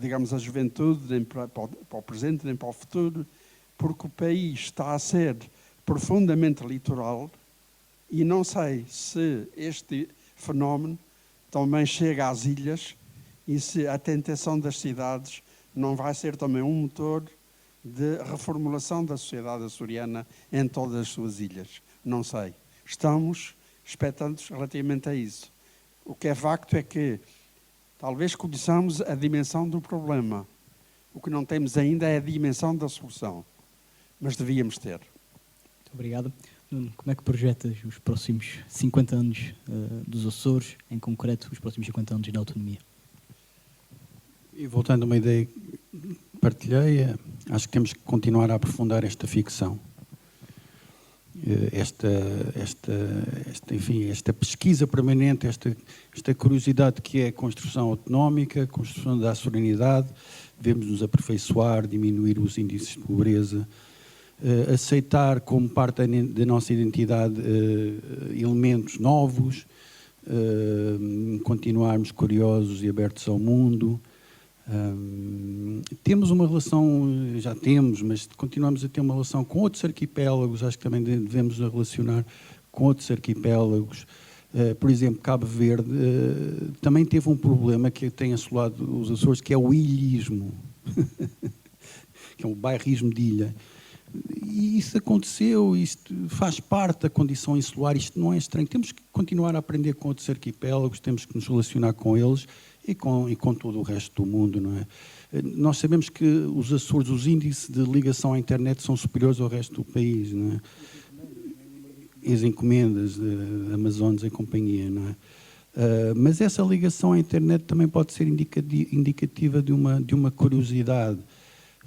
digamos, a juventude, nem para o presente, nem para o futuro, porque o país está a ser profundamente litoral e não sei se este fenómeno também chega às ilhas e se a tentação das cidades não vai ser também um motor de reformulação da sociedade açoriana em todas as suas ilhas. Não sei. Estamos expectantes relativamente a isso. O que é facto é que talvez conheçamos a dimensão do problema. O que não temos ainda é a dimensão da solução. Mas devíamos ter. Muito obrigado. Nuno, como é que projetas os próximos 50 anos dos Açores, em concreto os próximos 50 anos da autonomia? E voltando a uma ideia que partilhei, acho que temos que continuar a aprofundar esta ficção. Esta pesquisa permanente, esta curiosidade que é a construção autonómica, a construção da açorianidade, devemos nos aperfeiçoar, diminuir os índices de pobreza, aceitar como parte da nossa identidade elementos novos, continuarmos curiosos e abertos ao mundo. Temos uma relação, já temos, mas continuamos a ter uma relação com outros arquipélagos, acho que também devemos nos relacionar com outros arquipélagos. Por exemplo, Cabo Verde também teve um problema que tem assolado os Açores, que é o ilhismo, que é um bairrismo de ilha. E isso aconteceu, isto faz parte da condição insular, isto não é estranho. Temos que continuar a aprender com outros arquipélagos, temos que nos relacionar com eles e com todo o resto do mundo, não é? Nós sabemos que os Açores, os índices de ligação à internet são superiores ao resto do país, não é? E as encomendas de Amazonas e companhia, não é? Mas essa ligação à internet também pode ser indicativa de uma curiosidade.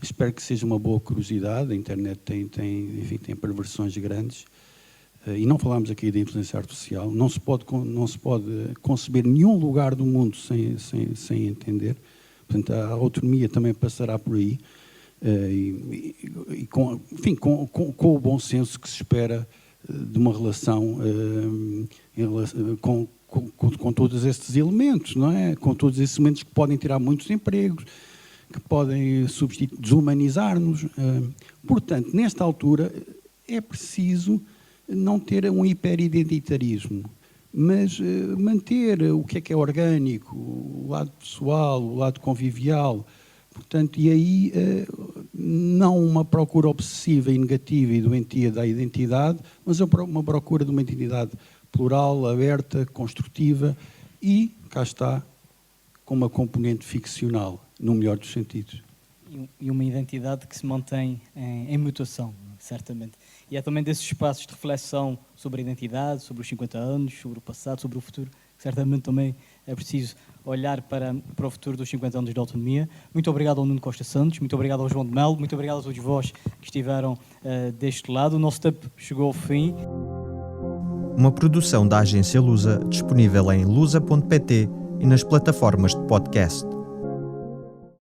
Espero que seja uma boa curiosidade. A internet tem perversões grandes. E não falámos aqui da influência artificial. Não se pode conceber nenhum lugar do mundo sem entender. Portanto, a autonomia também passará por aí. Com o bom senso que se espera de uma relação com todos estes elementos, não é? Com todos esses elementos que podem tirar muitos empregos, que podem desumanizar-nos. Portanto, nesta altura, é preciso não ter um hiperidentitarismo, mas manter o que é orgânico, o lado pessoal, o lado convivial. Portanto, e aí não uma procura obsessiva e negativa e doentia da identidade, mas uma procura de uma identidade plural, aberta, construtiva e, cá está, com uma componente ficcional. no melhor dos sentidos. E uma identidade que se mantém em mutação, certamente. E é também desses espaços de reflexão sobre a identidade, sobre os 50 anos, sobre o passado, sobre o futuro, que certamente também é preciso olhar para o futuro dos 50 anos da autonomia. Muito obrigado ao Nuno Costa Santos, muito obrigado ao João de Melo, muito obrigado a todos vós que estiveram deste lado. O nosso tempo chegou ao fim. Uma produção da agência Lusa, disponível em lusa.pt e nas plataformas de podcast.